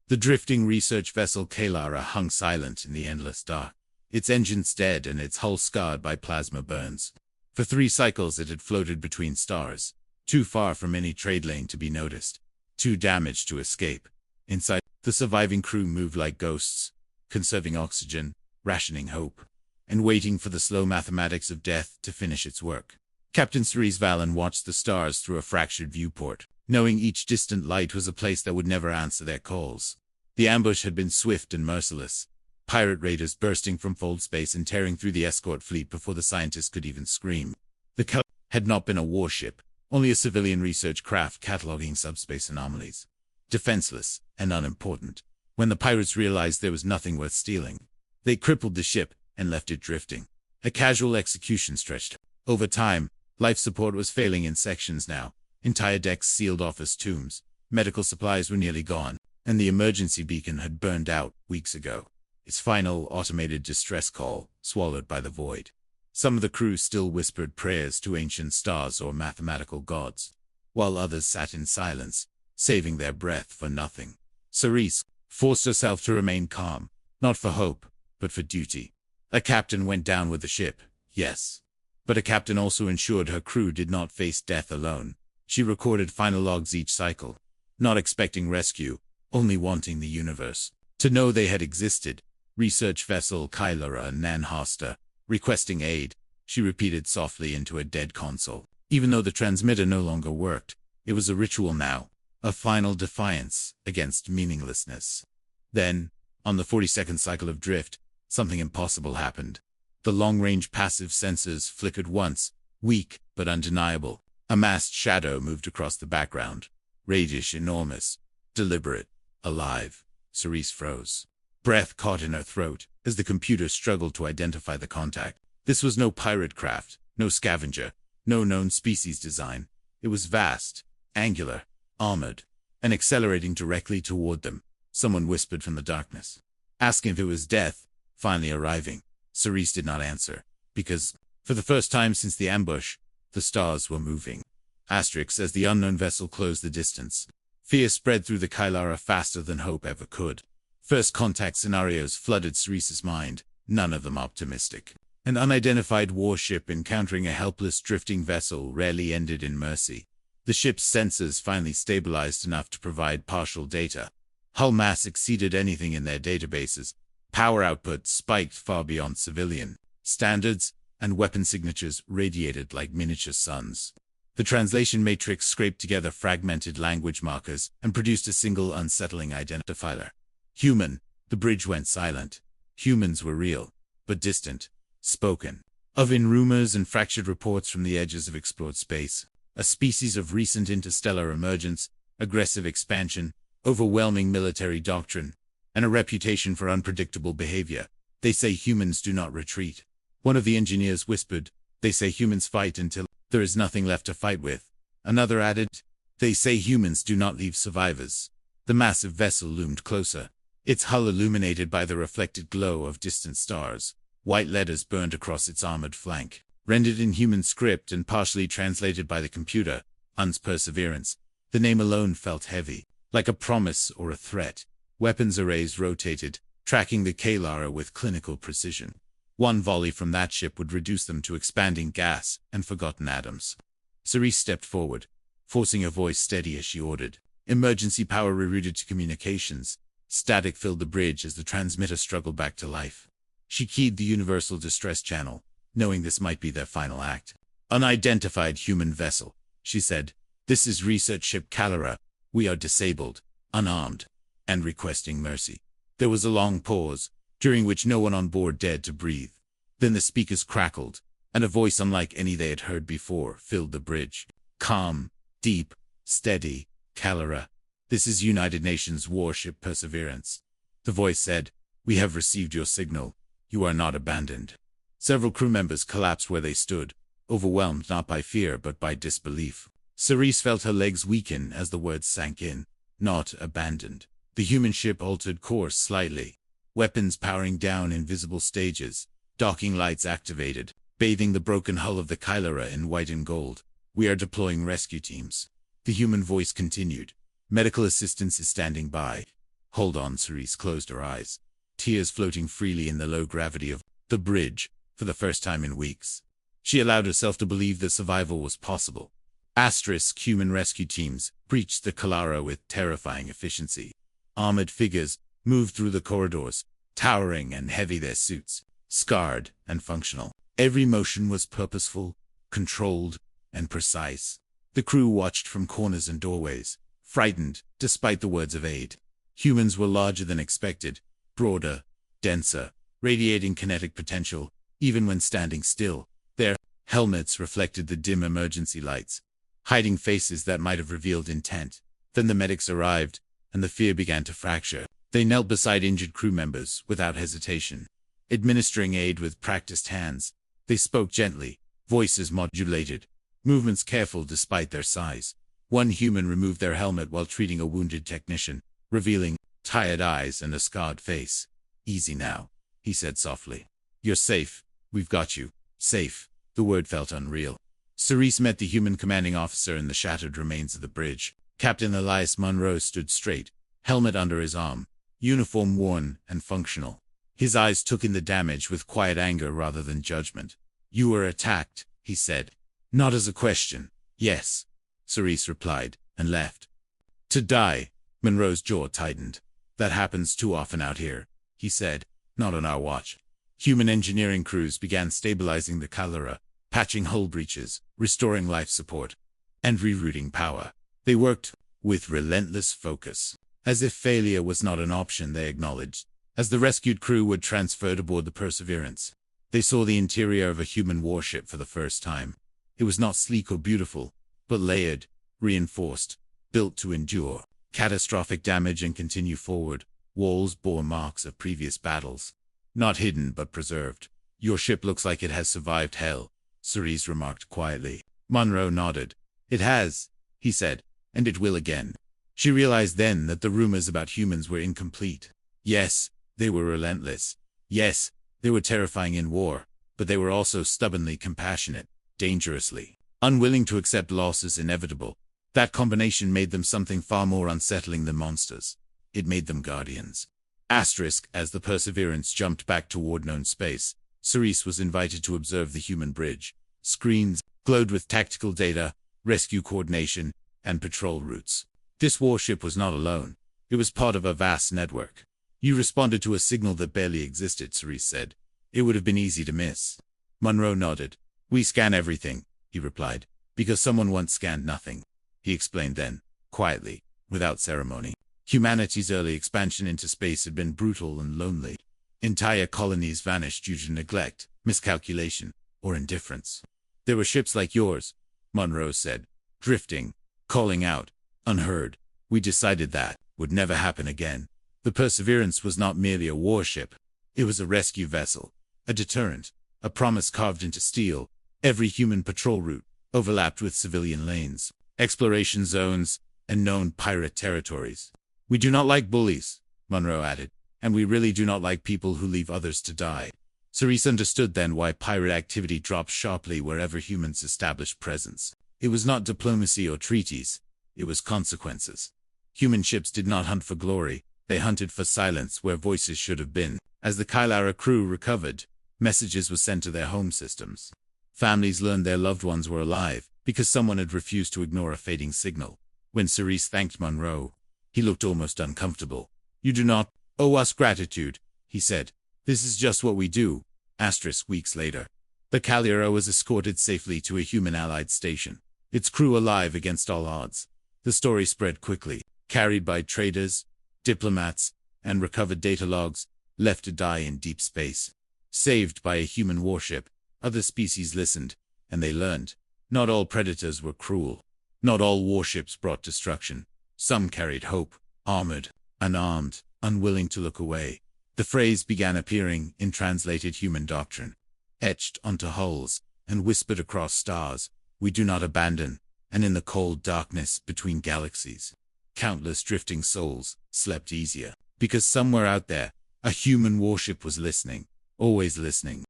The drifting research vessel Kalara hung silent in the endless dark, its engines dead and its hull scarred by plasma burns. For 3 cycles it had floated between stars, too far from any trade lane to be noticed, too damaged to escape. Inside, the surviving crew moved like ghosts, conserving oxygen, rationing hope, and waiting for the slow mathematics of death to finish its work. Captain Cerise Valen watched the stars through a fractured viewport, knowing each distant light was a place that would never answer their calls. The ambush had been swift and merciless, pirate raiders bursting from fold space and tearing through the escort fleet before the scientists could even scream. The Calibra had not been a warship, only a civilian research craft cataloging subspace anomalies. Defenseless and unimportant. When the pirates realized there was nothing worth stealing, they crippled the ship and left it drifting. A casual execution stretched. Over time, life support was failing in sections now. Entire decks sealed off as tombs. Medical supplies were nearly gone, and the emergency beacon had burned out weeks ago. Its final automated distress call swallowed by the void. Some of the crew still whispered prayers to ancient stars or mathematical gods, while others sat in silence, saving their breath for nothing. Cerise forced herself to remain calm, not for hope, but for duty. A captain went down with the ship, yes. But a captain also ensured her crew did not face death alone. She recorded final logs each cycle, not expecting rescue, only wanting the universe to know they had existed. Research vessel Kalara Nanhasta, requesting aid, she repeated softly into a dead console. Even though the transmitter no longer worked, it was a ritual now, a final defiance against meaninglessness. Then, on the 42nd cycle of drift, something impossible happened. The long-range passive sensors flickered once, weak but undeniable. A masked shadow moved across the background, reddish, enormous, deliberate, alive. Cerise froze. Breath caught in her throat as the computer struggled to identify the contact. This was no pirate craft, no scavenger, no known species design. It was vast, angular, armored, and accelerating directly toward them. Someone whispered from the darkness, asking if it was death finally arriving. Cerise did not answer, because, for the first time since the ambush, the stars were moving. Asterisk as the unknown vessel closed the distance. Fear spread through the Kalara faster than hope ever could. First contact scenarios flooded Cerise's mind, none of them optimistic. An unidentified warship encountering a helpless drifting vessel rarely ended in mercy. The ship's sensors finally stabilized enough to provide partial data. Hull mass exceeded anything in their databases. Power output spiked far beyond civilian standards, and weapon signatures radiated like miniature suns. The translation matrix scraped together fragmented language markers and produced a single unsettling identifier. Human. The bridge went silent. Humans were real, but distant, spoken of in rumors and fractured reports from the edges of explored space. A species of recent interstellar emergence, aggressive expansion, overwhelming military doctrine, and a reputation for unpredictable behavior. They say humans do not retreat. One of the engineers whispered, they say humans fight until there is nothing left to fight with. Another added, they say humans do not leave survivors. The massive vessel loomed closer, its hull illuminated by the reflected glow of distant stars. White letters burned across its armored flank, rendered in human script and partially translated by the computer. Un's Perseverance. The name alone felt heavy, like a promise or a threat. Weapons arrays rotated, tracking the Kalara with clinical precision. One volley from that ship would reduce them to expanding gas and forgotten atoms. Cerise stepped forward, forcing her voice steady as she ordered. Emergency power rerouted to communications. Static filled the bridge as the transmitter struggled back to life. She keyed the universal distress channel, knowing this might be their final act. Unidentified human vessel, she said. This is research ship Kalara. We are disabled, unarmed, and requesting mercy. There was a long pause, during which no one on board dared to breathe. Then the speakers crackled, and a voice unlike any they had heard before filled the bridge. Calm, deep, steady. Kalara. This is United Nations Warship Perseverance. The voice said, we have received your signal. You are not abandoned. Several crew members collapsed where they stood, overwhelmed not by fear but by disbelief. Cerise felt her legs weaken as the words sank in. Not abandoned. The human ship altered course slightly. Weapons powering down in visible stages. Docking lights activated, bathing the broken hull of the Kalara in white and gold. We are deploying rescue teams. The human voice continued. Medical assistance is standing by. Hold on, Cerise closed her eyes, tears floating freely in the low gravity of the bridge for the first time in weeks. She allowed herself to believe that survival was possible. Human rescue teams breached the Kalara with terrifying efficiency. Armored figures moved through the corridors, towering and heavy, their suits scarred and functional. Every motion was purposeful, controlled, and precise. The crew watched from corners and doorways, frightened despite the words of aid. Humans were larger than expected, broader, denser, radiating kinetic potential, even when standing still. Their helmets reflected the dim emergency lights, hiding faces that might have revealed intent. Then the medics arrived, and the fear began to fracture. They knelt beside injured crew members without hesitation, administering aid with practiced hands. They spoke gently, voices modulated, movements careful despite their size. One human removed their helmet while treating a wounded technician, revealing tired eyes and a scarred face. "Easy now," he said softly. "You're safe. We've got you. Safe." The word felt unreal. Cerise met the human commanding officer in the shattered remains of the bridge. Captain Elias Monroe stood straight, helmet under his arm, uniform worn and functional. His eyes took in the damage with quiet anger rather than judgment. "You were attacked," he said. "Not as a question." "Yes," Cerise replied, and left. "To die." Monroe's jaw tightened. "That happens too often out here," he said. "Not on our watch." Human engineering crews began stabilizing the Kalara, patching hull breaches, restoring life support, and rerouting power. They worked with relentless focus, as if failure was not an option. They acknowledged. As the rescued crew were transferred aboard the Perseverance, they saw the interior of a human warship for the first time. It was not sleek or beautiful, but layered, reinforced, built to endure catastrophic damage and continue forward. Walls bore marks of previous battles, not hidden but preserved. "Your ship looks like it has survived hell," Cerise remarked quietly. Monroe nodded. "It has," he said, "and it will again." She realized then that the rumors about humans were incomplete. Yes, they were relentless. Yes, they were terrifying in war, but they were also stubbornly compassionate, dangerously unwilling to accept losses inevitable. That combination made them something far more unsettling than monsters. It made them guardians. As the Perseverance jumped back toward known space, Cerise was invited to observe the human bridge. Screens glowed with tactical data, rescue coordination, and patrol routes. This warship was not alone. It was part of a vast network. "You responded to a signal that barely existed," Cerise said. "It would have been easy to miss." Monroe nodded. "We scan everything," he replied, "because someone once scanned nothing." He explained then, quietly, without ceremony. Humanity's early expansion into space had been brutal and lonely. Entire colonies vanished due to neglect, miscalculation, or indifference. "There were ships like yours," Monroe said, "drifting, calling out, unheard. We decided that would never happen again." The Perseverance was not merely a warship. It was a rescue vessel, a deterrent, a promise carved into steel. Every human patrol route overlapped with civilian lanes, exploration zones, and known pirate territories. "We do not like bullies," Monroe added, "and we really do not like people who leave others to die." Cerise understood then why pirate activity dropped sharply wherever humans established presence. It was not diplomacy or treaties. It was consequences. Human ships did not hunt for glory. They hunted for silence where voices should have been. As the Kalara crew recovered, messages were sent to their home systems. Families learned their loved ones were alive because someone had refused to ignore a fading signal. When Cerise thanked Monroe, he looked almost uncomfortable. "You do not owe us gratitude," he said. "This is just what we do." Weeks later, the Kalara was escorted safely to a human allied station, its crew alive against all odds. The story spread quickly, carried by traders, diplomats, and recovered data logs, left to die in deep space. Saved by a human warship, other species listened, and they learned. Not all predators were cruel. Not all warships brought destruction. Some carried hope, armored, unarmed, unwilling to look away. The phrase began appearing in translated human doctrine, etched onto hulls, and whispered across stars. "We do not abandon," and in the cold darkness between galaxies, countless drifting souls slept easier, because somewhere out there, a human warship was listening, always listening.